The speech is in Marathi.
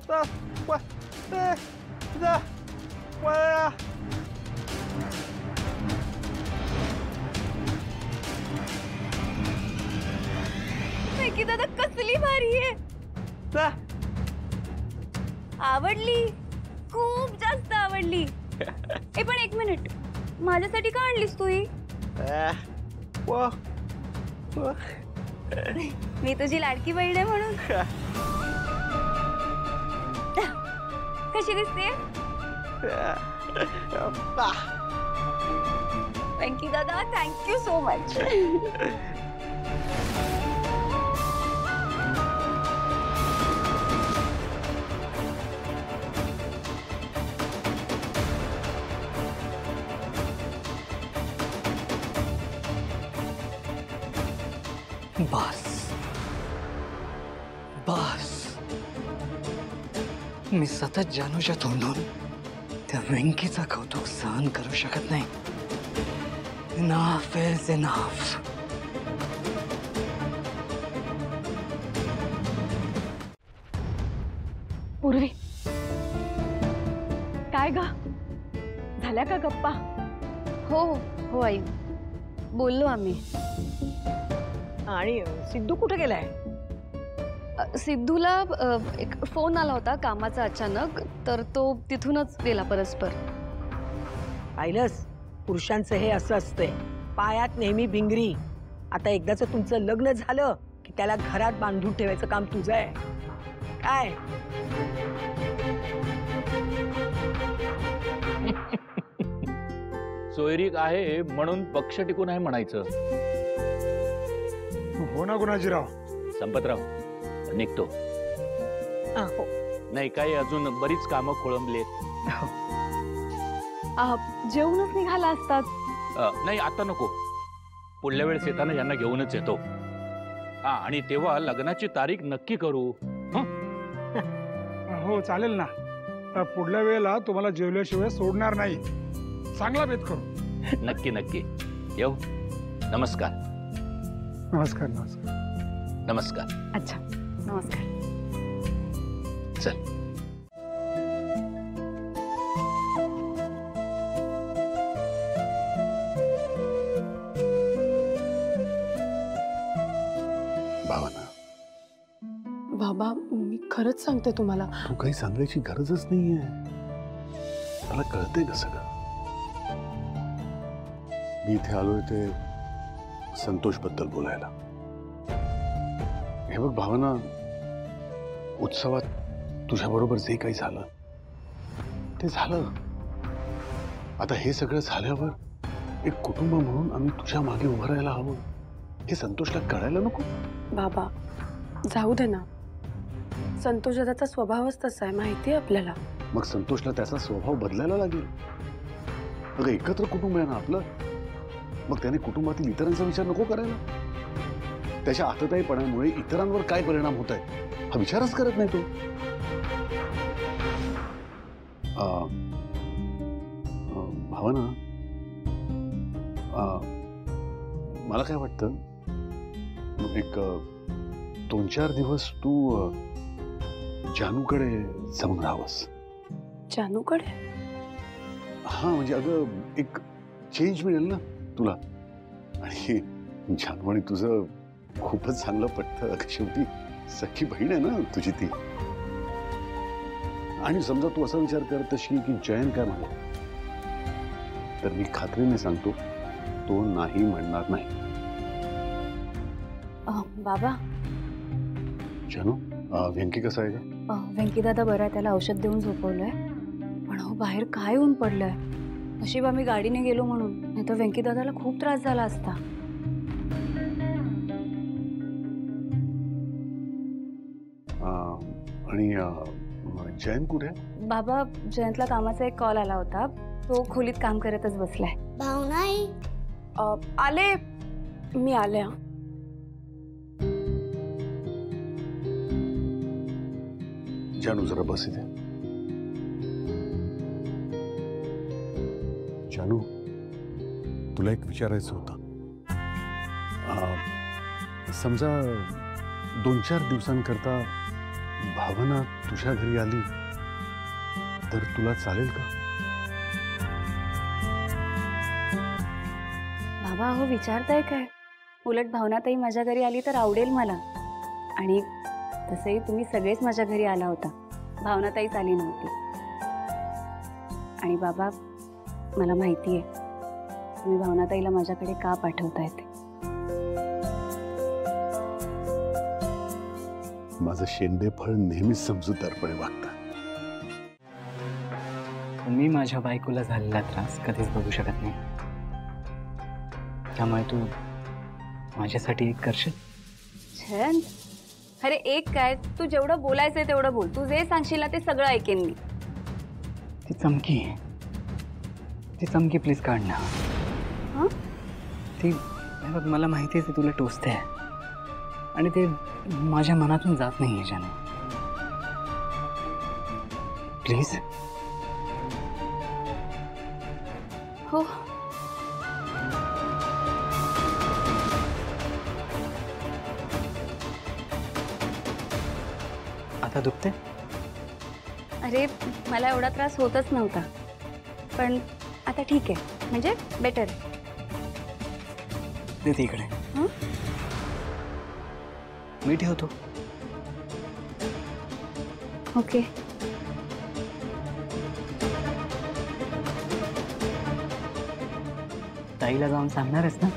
वेंकी दादा कसली भारी आहे, आवडली, खूप जास्त आवडली. ए पण एक मिनिट, माझ्यासाठी का आणलीस तू ही? मी तुझी लाडकी बहीण आहे म्हणून. कशी दिसते वेंकी दादा? Thank you so much. बस बस, मी सतत जानूच्या तोंडून त्या वेंकीचा कौतुक सहन करू शकत नाही. Enough is enough. पूर्वी काय ग, झाल्या का गप्पा? हो हो आई, बोललो आम्ही. आणि सिद्धू कुठे गेलाय? सिद्धूला एक फोन आला होता कामाचा अचानक, तर तो तिथूनच गेला परस्पर. पाहिलंस, पुरुषांचं हे असं असतंय, पायात नेहमी भिंगरी. आता एकदाच तुमचं लग्न झालं की त्याला घरात बांधून ठेवायचं काम तुझं आहे. काय सोयरीक आहे म्हणून पक्ष टिकून आहे म्हणायचं. हो ना गुणाजीराव. संपतराव निघतो. हो. नाही काही अजून बरीच कामं खोळंबलेत. जेवूनच निघाला असतात. नाही आता नको, पुढल्या वेळेस येताना यांना घेऊनच येतो. आणि तेव्हा लग्नाची तारीख नक्की करू. हो चालेल ना. पुढल्या वेळेला तुम्हाला जेवल्याशिवाय सोडणार नाही. चांगला बेत करू. नक्की नक्की येऊ. नमस्कार. नमस्कार. नमस्कार. नमस्कार. अच्छा, नमस्कार. चल. भावना, बाबा मी खरंच सांगते तुम्हाला, तू काही सांगायची गरजच नाहीये. मला कळतंय का सगळं. मी इथे आलोय ते संतोष बद्दल बोलायला. हे बघ भावना, उत्सवात तुझ्या बरोबर जे काही झालं ते झालं. आता हे सगळं झाल्यावर एक कुटुंब म्हणून आम्ही तुझ्या मागे उभं राहायला हवं. हे संतोषला कळायला नको. बाबा जाऊ दे ना, संतोष दादाचा स्वभावच तसा आहे, माहिती आहे आपल्याला. मग संतोषला त्याचा स्वभाव बदलायला लागेल. अगं एकत्र कुटुंब आहे ना आपलं. मग त्याने कुटुंबातील इतरांचा विचार नको करायला. त्याच्या आतताईपणामुळे इतरांवर काय परिणाम होत आहे हा विचारच करत नाही तो. भावना, मला काय वाटतं, एक 2-4 दिवस तू जानूकडे जाऊन राहावंस. जानूकडे? हा म्हणजे अगं एक चेंज मिळेल ना तुला. आणि जानू आणि तुझं खूपच चांगलं पटतं. शेवटी सख्खी बहीण आहे ना तुझी ती. आणि समजा तू असा विचार करत असशील की जयंत काय म्हणा, तर मी खात्रीने सांगतो तो नाही म्हणणार नाही. बाबा. जानू, वेंकी कसा आहे का? वेंकी दादा बरं आहे, त्याला औषध देऊन झोपवलंय. पण हो बाहेर काय ऊन पडलंय. नशीब आम्ही गाडीने गेलो म्हणून, नाही तर वेंकी दादाला खूप त्रास झाला असता. आणि जयंत कुठे? बाबा जयंतला कामाचा एक कॉल आला होता, तो खोलीत काम करतच बसलाय. भावनाई आले, मी आले. जानू जरा बस इथे. जानू, तुला एक विचारायचं होतं. समजा 2-4 दिवसांकरता भावना तुझ्या घरी आली तर तुला चालेल का? बाबा अहो विचारताय काय? उलट भावनाताई माझ्या घरी आली तर आवडेल मला. आणि तसंही तुम्ही सगळेच माझ्या घरी आला होता, भावनाताईच आली नव्हती. आणि बाबा मला माहिती आहे तुम्ही भावनाताईला माझ्याकडे का पाठवताय ते. माझं शेंडेफळ नेहमीच समजूतदारपणे वागतं. मी माझ्या बायकोला झालेला त्रास कधीच बघू शकत नाही, त्यामुळे तू माझ्यासाठी एक करशील? छान. अरे एक काय, तू जेवढं बोलायचंय तेवढं बोल. तू जे सांगशील ना ते सगळं ऐकेन मी. ती चमकी प्लीज काढ ना. हं? ती हे बघ, मला माहिती आहे ती तुला टोचते आहे आणि ते माझ्या मनातून जात नाही याच्यानं. प्लीज. हो. आता दुखते? अरे मला एवढा त्रास होतच नव्हता, पण आता ठीक आहे, म्हणजे बेटर. देते इकडे. हं? मी ठेवतो. ओके. ताईला जाऊन सांगणारच ना?